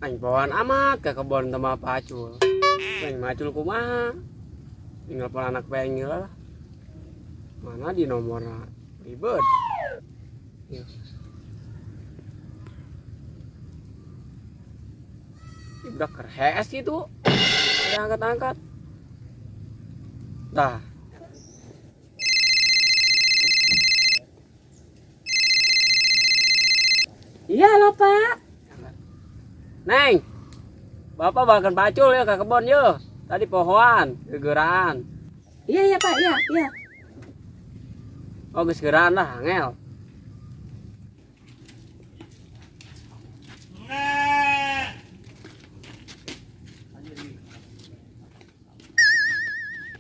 Aing bawaan amat ke kebon sama pacul. Aing macul kumaha? Tinggal pon anak bengel. Mana di nomorna ribet. Ya. Udah kerhes itu. Ada angkat-angkat. Dah. Iya loh Pak. Neng, Bapak bahkan pacul ya ke kebon ya. Tadi pohoan, gegeran. Iya Pak, iya. Oh geus gegeran lah, angel.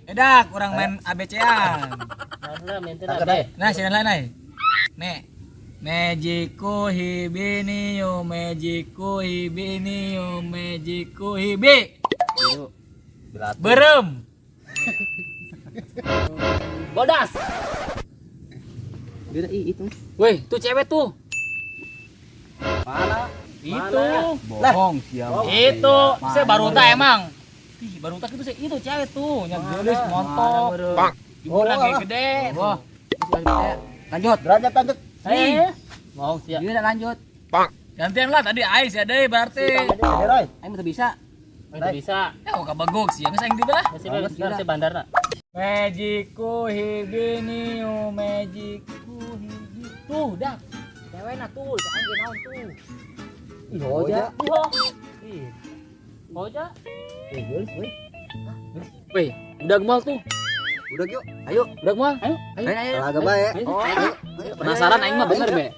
Edak, orang main ABC-an. Nah, sini lain nih. Nek. Mejiku hibiniu, mejiku hibiniu, mejiku hibi. Berem. Bodas. Beda itu. Weh, tuh cewek tuh. Mana? Itu. Bohong siapa? Itu, saya baru tak emang. Ih, baru tak itu saya itu cewek tuh, nyagelis montok. Bang. Ibu lagi gede. Wah. Lanjut. Derajat lanjut. Bohong siapa? Iya, lanjut. Bang. Gantian lah tadi Ais ya deh berarti. Roy. Aing mah bisa. Bisa. Ya kok bagok sih, yang sayang di belah. Masih bandar nak. Mejiku hibiniu, mejiku hibi. Tuh, dah. Cewek nah tuh, jangan naon tuh. Iya aja. Oja. Weh, udah gemal tuh. Udah yuk. Ayo, udah gemal. Ayo. Ayo. Agak baik. Ayo. Penasaran aing mah bener, Be.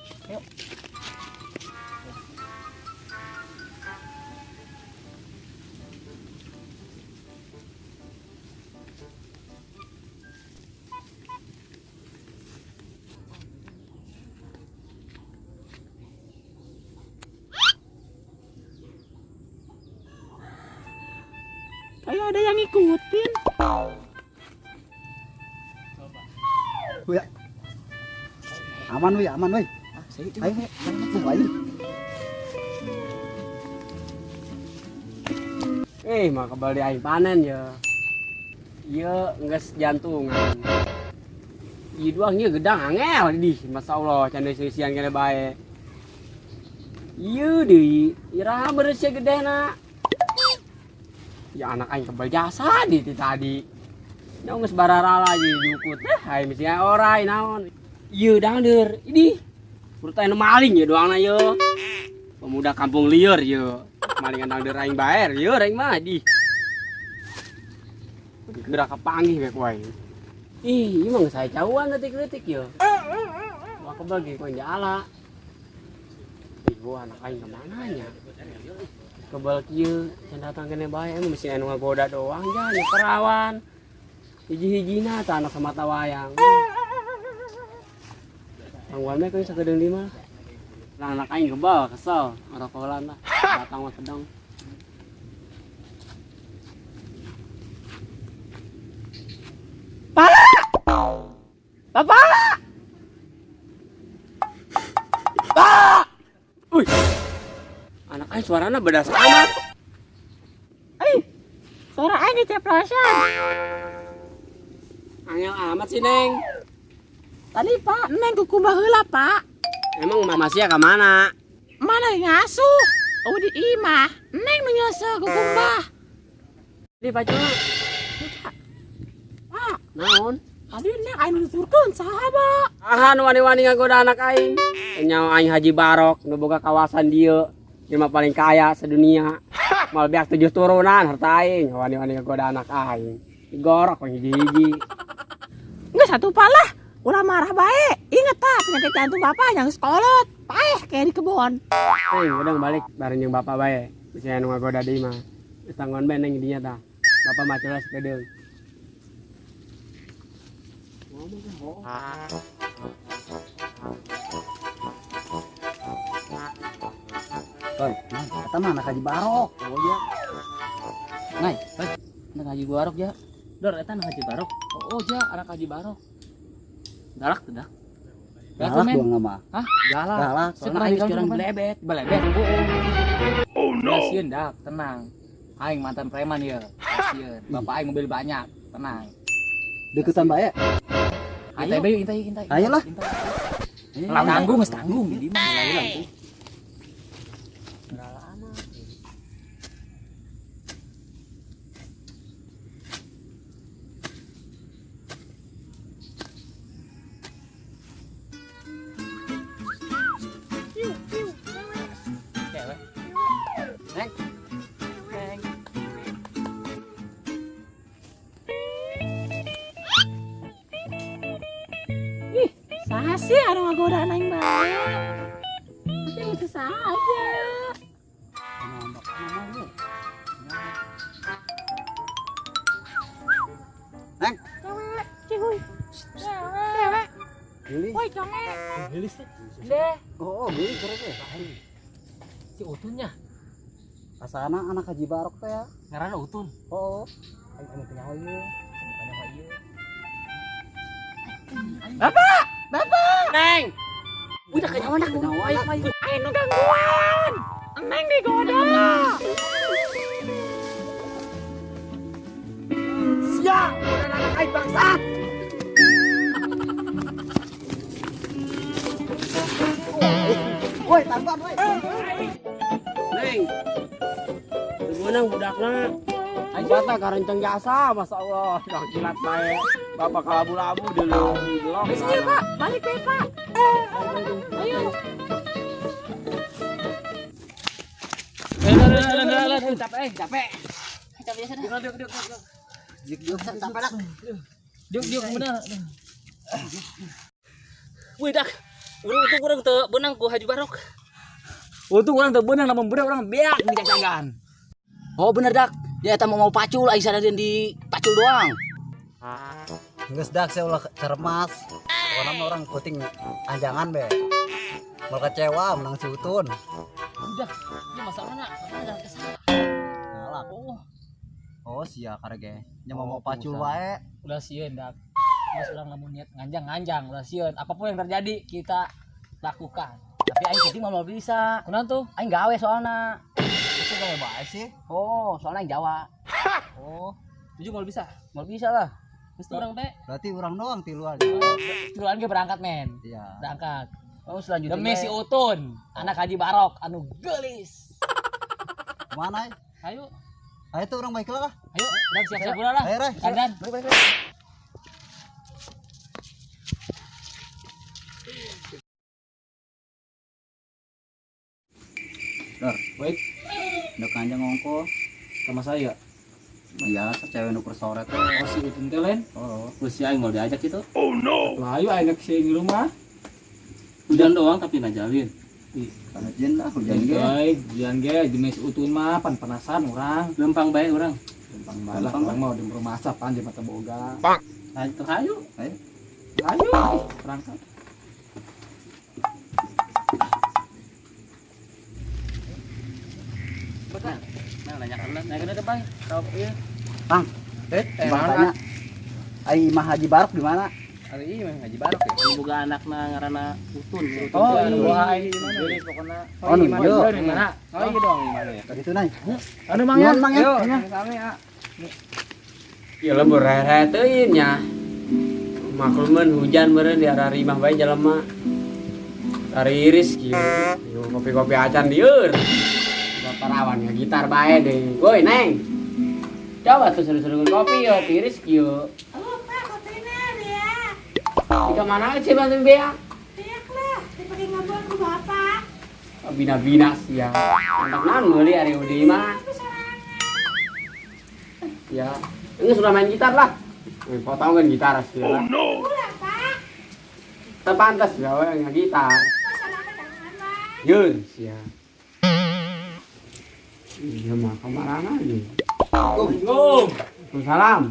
Kayak ada yang ngikutin. Ya. Aman weh, aman weh. Ayo, ayo. Mah kebal di aing panen ya. Ieu geus jantungan. Ieu doang ieu gedang angel di, masyaallah can deui kene bae. Ieu deui, iraha beres gedena. Ya anak aing kebal jasa di tadi. Nya geus bararala aja dukut. Hai misi orai naon. Ieu dangdeur, idih. Urut aya maling ya doangna ieu. Pemuda kampung lieur ieu. Malingan dangdeur aing baer, ieu aing mah di. Gerak kepanggih bae wae. Ih, ieu mah geus aya cauan detik-detik ieu. Wah kebal ge koin jala. Ih, gua anak aing kemana nya? Kebal kieu can datang kene bae emang mesti anu ngagoda doang ja nya perawan. Hiji-hijina tah anak samata wayang. Pangwan mah keuing sakedeung di mah. Lah anak aing kebal kesel ngarokolan lah. Datang mah sedang. Pala! Bapak! Pak! Uy! Anak aing suarana bedas amat. Suara aing diceplosan. Angel amat sih, Neng. Tadi Pak, Neng kukumbah heula, Pak. Emang mama sia ka mana? Mana ngasuh? Oh di imah. Neng nu nyeuseul kukumbah. Di pacul. Pak, Naon? tadi Neng aing nuturkeun saha, Ahan wani-wani ngagoda anak aing. Nyawa aing Haji Barok nu boga kawasan dieu. Dia mah paling kaya sedunia. Mal beak 7 turunan harta aing. Wani-wani ngagoda anak aing. Digorok we hiji-hiji. Geus satu palah. Ulah marah bae. Ingat tah penyakit jantung Bapak yang sekolot. Paeh kayak di kebon. Neng, udah balik bareng jeung bapak bae. Bisa anu ngagoda deui mah. Geus tanggon bae neng dinya tah. Bapak mah celas kedeung. Roy, kata mah anak Haji Barok. Oh ya. Ngai, anak Haji Barok ya. Dor eta anak Haji Barok. Oh ja, anak Haji Barok. Galak tuh dah. Gatul, Galak men. doang nama. Hah? Galak. Galak. Soalnya Soalnya aing aing sekarang sekarang belebet, belebet bohong. Oh no. Sieun dak, tenang. Aing mantan preman ya. Sieun. Bapak aing mobil banyak, tenang. Deketan bae. Intai bae, intai. Ayolah. Lah tanggung, geus tanggung. Di mana lah tuh? Saha sih anu ngagoda aing bae. Tapi itu saja. Neng. Cewek, cihuy. Cewek. Geli. Woi, conge. Gelis Deh. Oh, geli keren deh. si utunnya. Asana anak Haji Barok teh ya. Ngaranna utun. Oh. Aing anu teu nyaho ieu. Bukannya mah ieu. Neng. Udah kanyawan dak. Ayo nu gangguan. Neng digoda. Siap. Anak aing bangsat. Woi, tangkap woi. Neng. Sebenarnya budakna. Aing bata karenceng jasa, Masya Allah. Kang kilat bae. Bapak kalabu-labu dulu. Belok. Iya, Pak. Balik deh, Pak. Ayo. Capek, capek. Capek sana. Juk sampai dak. Diuk bener. Wih dak. Urang teu beunang ku Haji Barok. Untung urang teu beunang lamun beunang urang beak di cacangan. Oh bener dak. Dia eta mau pacul aya sadadeun di pacul doang. Geus dak saya ulah cermas. Pokona mah orang puting anjangan be. Mau kecewa menang si Utun. Udah, ini masalahna ada kesalahan. Galak. Oh sia karege. Nya mau Oh, pacul pengusaha. wae. Udah sieun dak. Mas urang lamun niat nganjang udah sieun. Apapun yang terjadi kita lakukan. Tapi aing penting mau bisa. Kunaon tuh? Aing gawe soalna. Itu kayak bae sih. Oh, soalnya aing Jawa. Oh, tujuh mau bisa. Mau bisa lah. Terus tuh urang teh Berarti orang doang tilu aja. duluan ge berangkat men. Iya. Berangkat. Oh, selanjutnya. Demi si Utun, anak Haji Barok anu gelis. Mana? Ayo, Ayo tuh orang baik lah. ayo, dan siap-siap pula lah. Ayo, Ray. Dandan. Dar, Wait, udah kanjang ngongko. sama saya. Biasa cewek nu persoret. Oh, si Utun teh lain. Oh, Terus si aing mau diajak itu. Lah ayo aing ke di rumah. Hujan doang tapi ngajalin. karena jin lah hujan ge. Baik, jangan ge jenis Utun mah pan penasaran urang. Gampang bae urang. Gampang bae lah urang mau di rumah asap pan di mata boga. Ayo terhayu. Ayo. Ayo, berangkat. Betul. Nah, nanya kan lah. Nanya depan. Tahu ieu. Bang, tanya. Ai Imah Haji Barok di mana? Hari ini mah Haji Barok ya. Anu boga anakna ngaranna Utun. Oh, Anu iya. boga Iya, mana? Jadi pokoknya Oh, nu ieu. Di mana? Oh, iya dong, di mana ya? Itu nai. anu Mang ya, Mang ya. Ayo, kami ya. Ya lah berehe teuin nya. Makluman hujan meureun di arah rimah bae jelema. Dari iris kieu. Yo kopi-kopi acan dieur. Bapak rawan ya gitar bae deh. Woi, Neng. Coba tuh seru-seru kopi yo tiris kieu. Halo, Pak, kopinya dia. Di kemana sih bantu beak? Tiak lah, dipakai ngabuan ke Bapak. Bina-bina sih ya. Anak naon meuli ari udi mah. Itu sorangan. Ya, ini sudah main gitar lah. Potong kan gitar sih lah. Udah, Pak. Terpantas ya we gitar. Masalahnya jangan, Pak. Yun sia. Iya mah kemana aja. Assalamualaikum. Waalaikumsalam.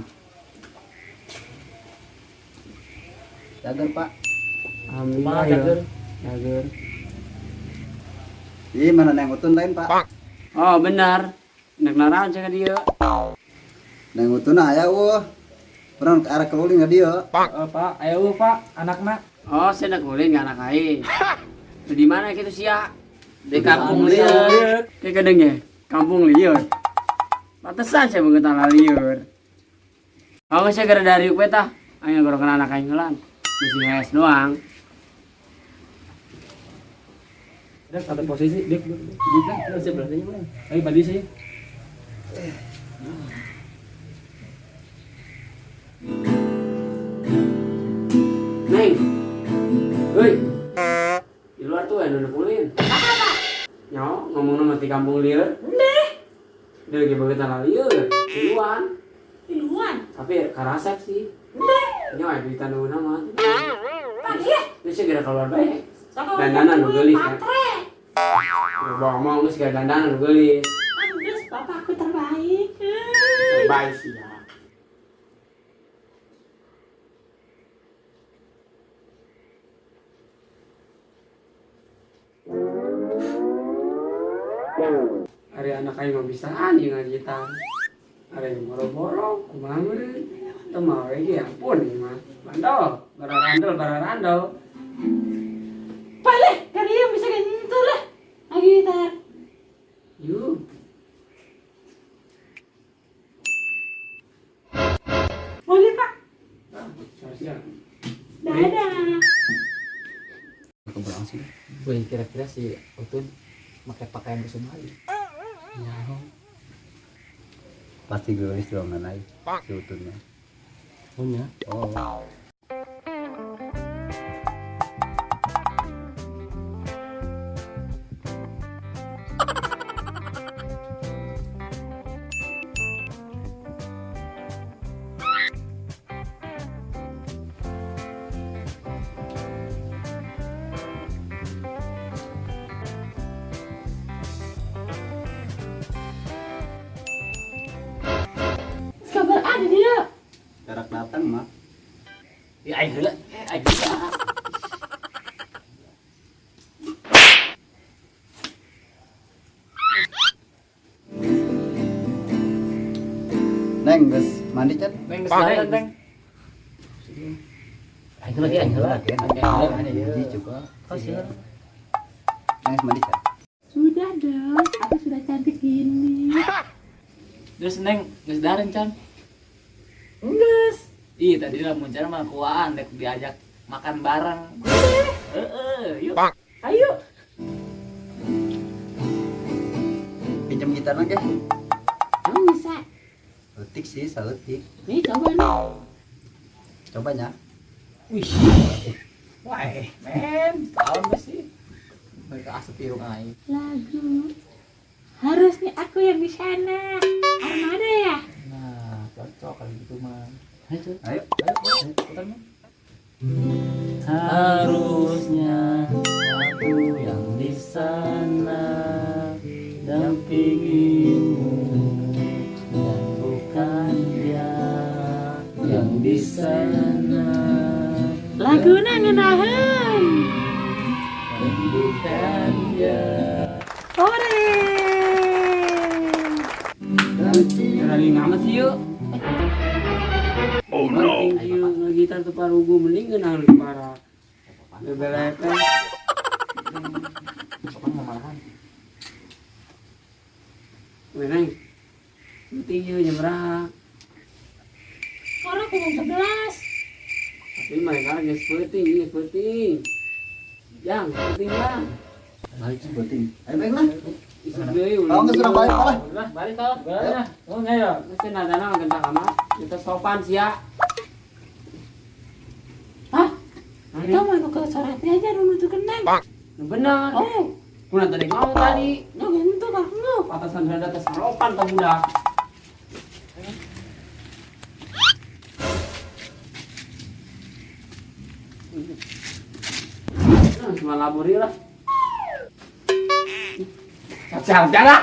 Jager, Pak. Alhamdulillah ya. Jager. Ih, mana neng Utun lain, Pak? Oh benar. Nek naraon cek dia. Neng Utun aya Urang ke arah keluling ka dieu. Pak, ayo Pak, anakna Oh, saya nak ngulin nggak anak aing. Di mana gitu sih ya? Di kampung lieur. Kayak kadang ya, kampung lieur. Pantesan saya banget tanah lieur. Oh, saya gara dari peta. Ayo gara kena anak aing ngelan. Mesti hes doang. Dak satu posisi dik kan sebelahnya mana? Ayo badi saya. Neng. Woi. Di luar tuh ada nungguin. Apa? Nyaw, ngomong nama di kampung lieur. Ndeh. Dia lagi banget tanah lieur. Duluan. Tapi karasep sih. Nyaw ada di tanah nama. Pagi ya? Ini sih kira keluar baik. Dandanan lu gelis kan? Ngomong lu segala dandanan lu gelis. Bapak aku terbaik. Terbaik sih ya. Ada anak aing mah bisaan yang ngajitan. Ada yang boro-boro, kumaha meureun. Teu mah we ge ampun ieu mah. Bandol, bararandol. Boleh, dari yang bisa gitu lah. Lagi gitar. Yuk. Boleh pak. Siap. Dadah. Keberang sih. Gue kira-kira si Utun pakai pakaian bersumali. Pasti gelis dong naik si Utunnya. Punya. Oh. Kabar ada dia. Jarak datang mah. Ya aing heula. Aing heula. Neng, geus mandi can? Neng geus Neng. Aing heula ge aing heula. Mandi juga. Kau sih. Neng geus mandi can? Sudah dong, aku sudah cantik gini. Terus Neng geus daren can. Enggak. Ih tadi lah muncul mah kuaan dek diajak makan bareng. Yuk. Ayo. Pinjam gitarna ge. Kamu bisa. Letik sih, saletik. Nih coba nih. Cobanya. Wih. Wah, men, tahun gak sih? Mereka asup irung aing. Lagu. Harusnya aku yang di sana. Armada ya? Nah, cocok kalau gitu mah. Ayo. Putar mah. Harusnya aku yang di sana dampingimu dan bukan dia yang di sana. Lagu nangenahan. Dan bukan dia. Ore. Lagi ngamet sih yuk. Oh no. Ayo ngagitar tuh parugu mending kenal para. Bebelepe. Kapan mau malahan? Meneng. Penting yuk jam berapa? Sekarang aku jam 11. Tapi mereka geus penting. Yang penting lah. Balik penting. Ayo baiklah. Isuk deui Kalau nggak sudah balik malah. Udah, balik kau. Balik. Oh, enggak ya. Mesti nadana ngagenta kamar. Kita sopan sih ya. Hah? Nah, Kita mau ke soratnya aja dulu tuh kenang. benar. Oh, Kuna tadi ngomong tadi. nah gitu kamu. Patasan berada atas saropan tak budak. Cuma laburi lah. Caca lah.